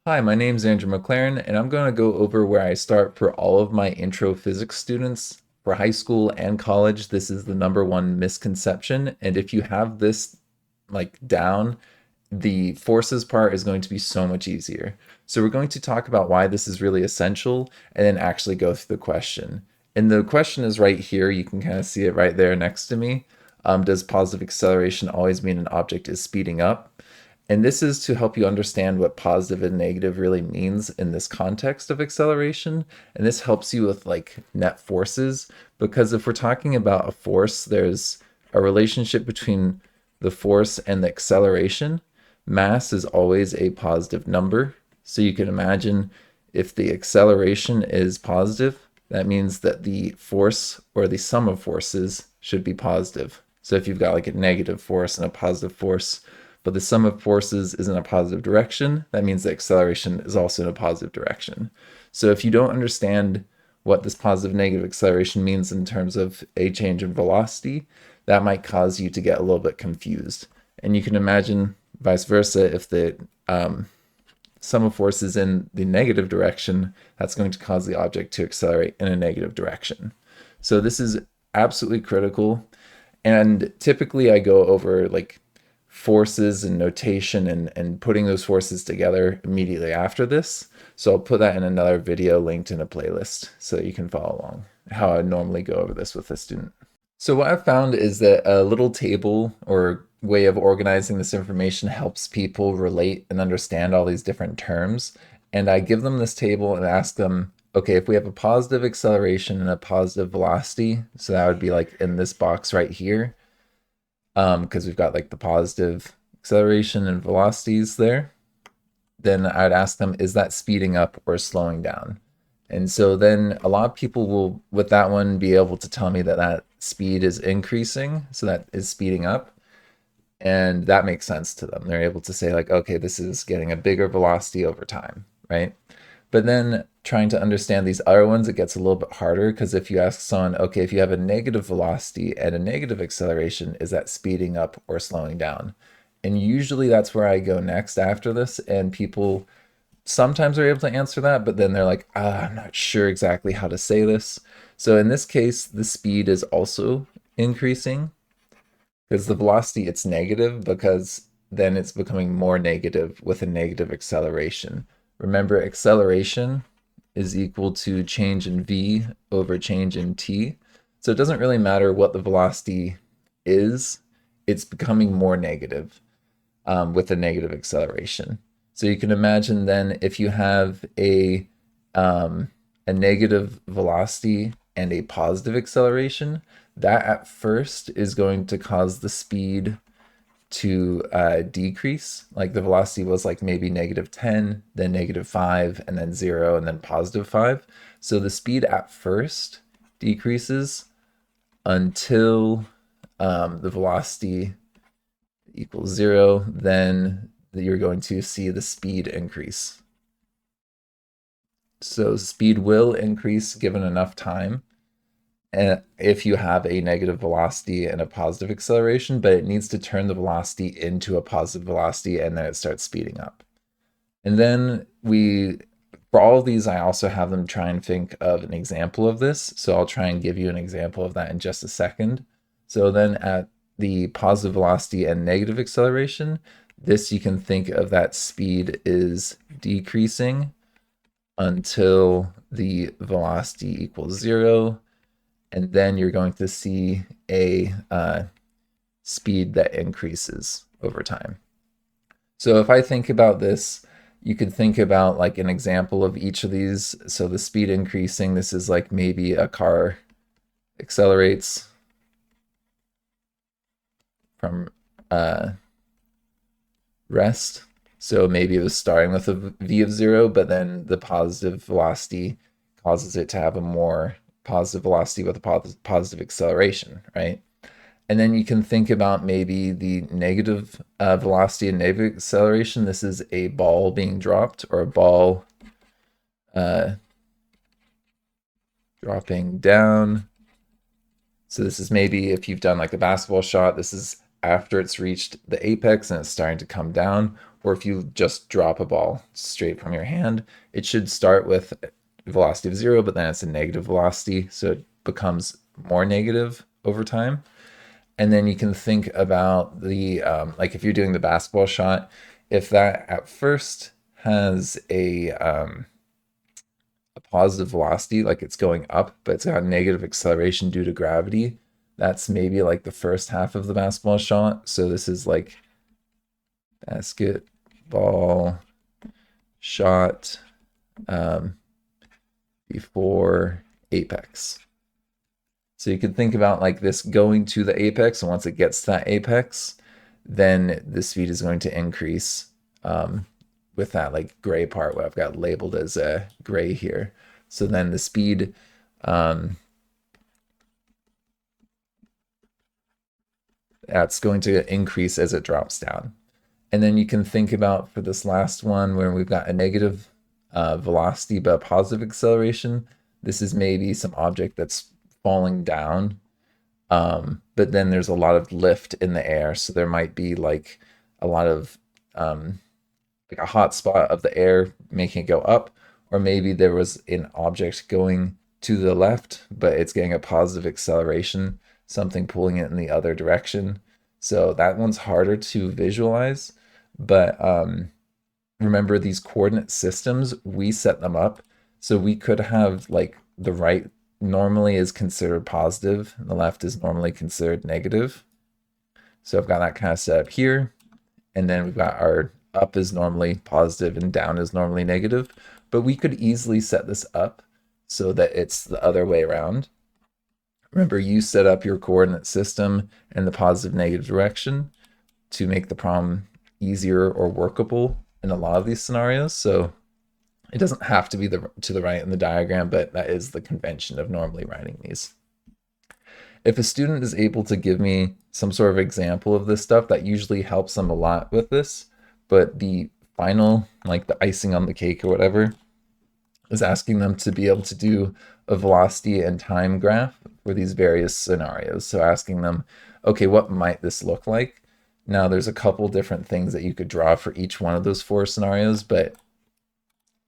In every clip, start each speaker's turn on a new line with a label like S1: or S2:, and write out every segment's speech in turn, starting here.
S1: Hi, my name's Andrew McLaren, and I'm going to go over where I start for all of my intro physics students for high school and college. This is the number one misconception, and if you have this down, the forces part is going to be so much easier. So we're going to talk about why this is really essential and then actually go through the question. And the question is right here. You can kind of see it right there next to me. Does positive acceleration always mean an object is speeding up? And this is to help you understand what positive and negative really means in this context of acceleration. And this helps you with net forces, because if we're talking about a force, there's a relationship between the force and the acceleration. Mass is always a positive number. So you can imagine if the acceleration is positive, that means that the force or the sum of forces should be positive. So if you've got like a negative force and a positive force, but the sum of forces is in a positive direction, that means the acceleration is also in a positive direction. So if you don't understand what this positive negative acceleration means in terms of a change in velocity, that might cause you to get a little bit confused. And you can imagine vice versa, if the sum of forces in the negative direction, that's going to cause the object to accelerate in a negative direction. So this is absolutely critical. And typically I go over forces and notation and putting those forces together immediately after this. So I'll put that in another video linked in a playlist so that you can follow along how I normally go over this with a student. So what I've found is that a little table or way of organizing this information helps people relate and understand all these different terms. And I give them this table and ask them, okay, if we have a positive acceleration and a positive velocity, so that would be like in this box right here, because we've got like the positive acceleration and velocities there, then I'd ask them, is that speeding up or slowing down? And so then a lot of people will, with that one, be able to tell me that that speed is increasing, so that is speeding up. And that makes sense to them. They're able to say like, okay, this is getting a bigger velocity over time, right? But then trying to understand these other ones, it gets a little bit harder, because if you ask someone, okay, if you have a negative velocity and a negative acceleration, is that speeding up or slowing down? And usually that's where I go next after this, and people sometimes are able to answer that, but then they're like, I'm not sure exactly how to say this. So in this case, the speed is also increasing, because the velocity, it's negative, because then it's becoming more negative with a negative acceleration. Remember, acceleration is equal to change in v over change in t. So it doesn't really matter what the velocity is, it's becoming more negative with a negative acceleration. So you can imagine then, if you have a negative velocity and a positive acceleration, that at first is going to cause the speed to decrease. Like the velocity was like maybe -10, then -5, and then 0, and then +5. So the speed at first decreases until the velocity equals 0. Then you're going to see the speed increase. So speed will increase given enough time, and if you have a negative velocity and a positive acceleration, but it needs to turn the velocity into a positive velocity, and then it starts speeding up. And then for all of these, I also have them try and think of an example of this. So I'll try and give you an example of that in just a second. So then at the positive velocity and negative acceleration, this, you can think of that speed is decreasing until the velocity equals 0. And then you're going to see a speed that increases over time. So if I think about this, you could think about like an example of each of these. So the speed increasing, this is like maybe a car accelerates from rest. So maybe it was starting with a v of 0, but then the positive velocity causes it to have a more positive velocity with a positive acceleration, right? And then you can think about maybe the negative velocity and negative acceleration. This is a ball being dropped, or a ball dropping down. So this is maybe if you've done like a basketball shot, this is after it's reached the apex and it's starting to come down. or if you just drop a ball straight from your hand, it should start with velocity of 0, but then it's a negative velocity, so it becomes more negative over time. And then you can think about the like if you're doing the basketball shot, if that at first has a positive velocity, like it's going up, but it's got negative acceleration due to gravity, that's maybe like the first half of the basketball shot. So this is like basketball shot um, before apex. So you can think about like this going to the apex, and once it gets to that apex, then the speed is going to increase with that like gray part what I've got labeled as gray here. So then the speed that's going to increase as it drops down. And then you can think about for this last one where we've got a negative velocity but a positive acceleration. This is maybe some object that's falling down, but then there's a lot of lift in the air. So there might be like a lot of like a hot spot of the air making it go up, or maybe there was an object going to the left, but it's getting a positive acceleration, something pulling it in the other direction. So that one's harder to visualize, but remember these coordinate systems, we set them up. So we could have like the right normally is considered positive, and the left is normally considered negative. So I've got that kind of set up here. And then we've got our up is normally positive and down is normally negative. But we could easily set this up so that it's the other way around. Remember, you set up your coordinate system in the positive negative direction to make the problem easier or workable in a lot of these scenarios. So it doesn't have to be to the right in the diagram, but that is the convention of normally writing these. If a student is able to give me some sort of example of this stuff, that usually helps them a lot with this. But the final, like the icing on the cake or whatever, is asking them to be able to do a velocity and time graph for these various scenarios. So asking them, okay, what might this look like? Now there's a couple different things that you could draw for each one of those 4 scenarios, but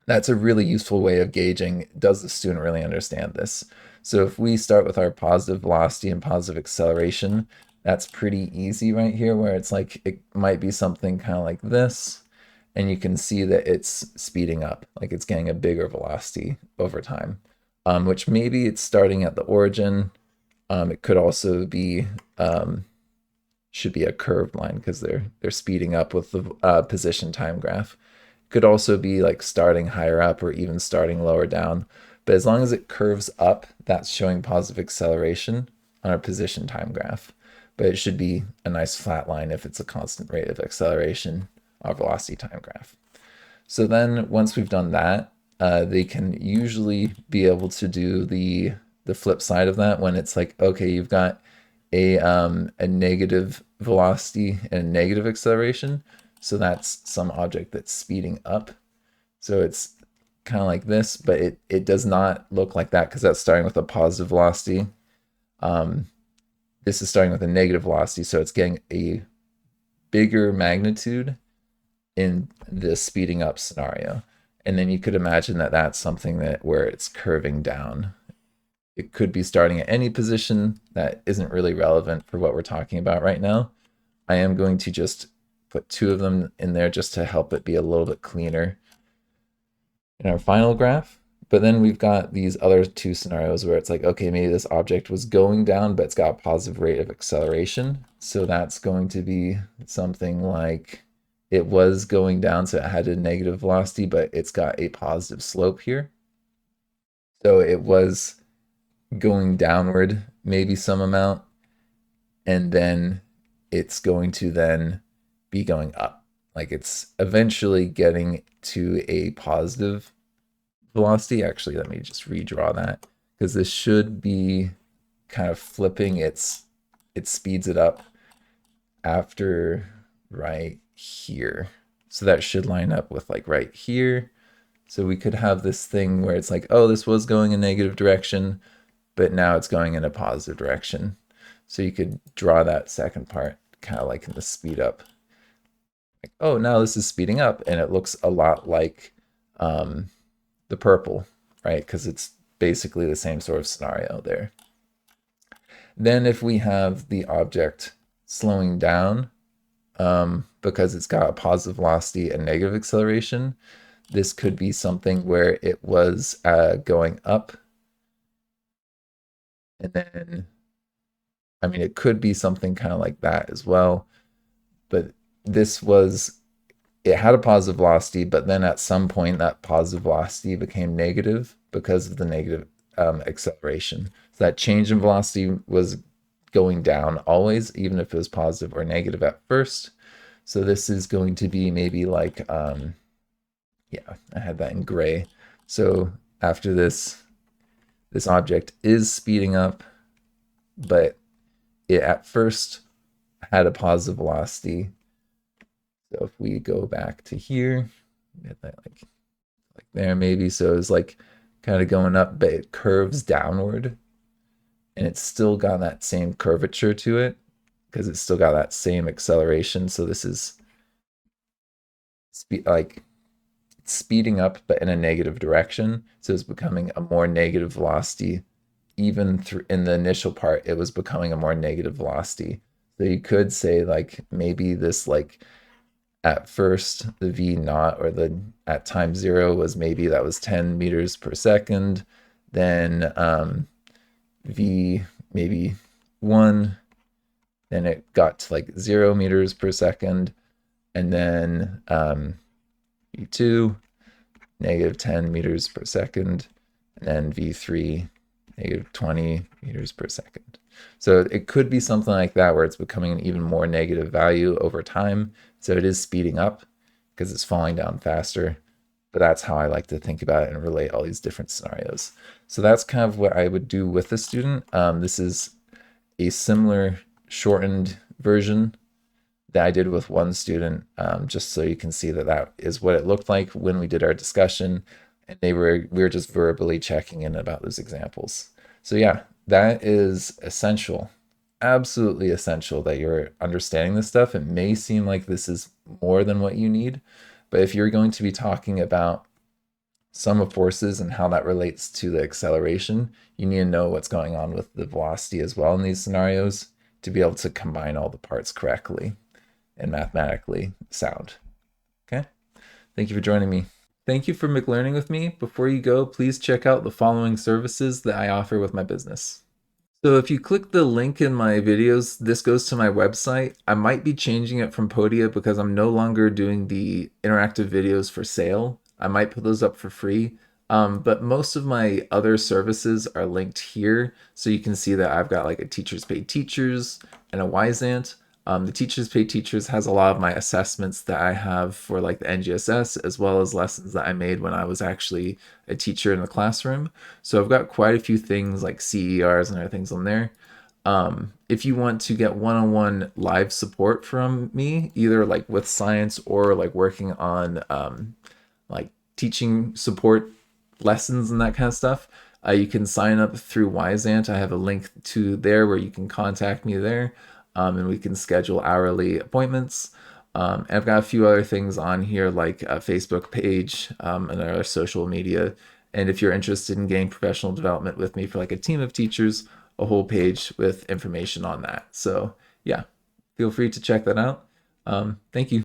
S1: that's a really useful way of gauging, does the student really understand this? So if we start with our positive velocity and positive acceleration, that's pretty easy right here, where it's like, it might be something kind of like this, and you can see that it's speeding up, like it's getting a bigger velocity over time, which maybe it's starting at the origin. It could also be, should be a curved line because they're speeding up with the position time graph. Could also be like starting higher up or even starting lower down. But as long as it curves up, that's showing positive acceleration on our position time graph. But it should be a nice flat line if it's a constant rate of acceleration, our velocity time graph. So then once we've done that, they can usually be able to do the flip side of that when it's like, okay, you've got a negative velocity and a negative acceleration. So that's some object that's speeding up. So it's kind of like this, but it does not look like that because that's starting with a positive velocity. This is starting with a negative velocity, so it's getting a bigger magnitude in the speeding up scenario. And then you could imagine that that's something that where it's curving down. It could be starting at any position that isn't really relevant for what we're talking about right now. I am going to just put 2 of them in there just to help it be a little bit cleaner in our final graph. But then we've got these other 2 scenarios where it's like, okay, maybe this object was going down, but it's got a positive rate of acceleration. So that's going to be something like it was going down, so it had a negative velocity, but it's got a positive slope here. So it was going downward, maybe some amount, and then it's going to then be going up. Like it's eventually getting to a positive velocity. Actually, let me just redraw that because this should be kind of flipping. It speeds it up after right here. So that should line up with like right here. So we could have this thing where it's like, oh, this was going in a negative direction, but now it's going in a positive direction. So you could draw that second part kind of like in the speed up Oh, now this is speeding up, and it looks a lot like um, the purple, right? Because it's basically the same sort of scenario there. Then if we have the object slowing down because it's got a positive velocity and negative acceleration, this could be something where it was going up, and then, I mean, it could be something kind of like that as well. But this was, it had a positive velocity, but then at some point that positive velocity became negative because of the negative acceleration. So that change in velocity was going down always, even if it was positive or negative at first. So this is going to be maybe like, yeah, I had that in gray. So after this object is speeding up, but it at first had a positive velocity. So if we go back to here, get that like there maybe. So it's like kind of going up, but it curves downward, and it's still got that same curvature to it because it's still got that same acceleration. So this is like speeding up, but in a negative direction. So it's becoming a more negative velocity. Even through in the initial part, it was becoming a more negative velocity. So you could say like maybe this like at first the v naught or the at time zero was maybe that was 10 meters per second. Then v maybe 1, then it got to like 0 meters per second, and then v2 negative 10 meters per second, and then v3 negative 20 meters per second. So it could be something like that where it's becoming an even more negative value over time. So it is speeding up because it's falling down faster. But that's how I like to think about it and relate all these different scenarios. So that's kind of what I would do with a student. This is a similar shortened version that I did with one student, just so you can see that that is what it looked like when we did our discussion, and we were just verbally checking in about those examples. So yeah, that is essential, absolutely essential that you're understanding this stuff. It may seem like this is more than what you need, but if you're going to be talking about sum of forces and how that relates to the acceleration, you need to know what's going on with the velocity as well in these scenarios to be able to combine all the parts correctly and mathematically sound. Okay? Thank you for joining me. Thank you for McLearning with me. Before you go, please check out the following services that I offer with my business. So if you click the link in my videos, this goes to my website. I might be changing it from Podia because I'm no longer doing the interactive videos for sale. I might put those up for free. But most of my other services are linked here. So you can see that I've got like a Teachers Pay Teachers and a Wyzant. The Teachers Pay Teachers has a lot of my assessments that I have for like the NGSS, as well as lessons that I made when I was actually a teacher in the classroom. So I've got quite a few things like CERs and other things on there. If you want to get one-on-one live support from me, either like with science or like working on like teaching support lessons and that kind of stuff, you can sign up through Wyzant. I have a link to there where you can contact me there, and we can schedule hourly appointments. And I've got a few other things on here like a Facebook page and other social media. And if you're interested in getting professional development with me for like a team of teachers, a whole page with information on that. So yeah, feel free to check that out. Thank you.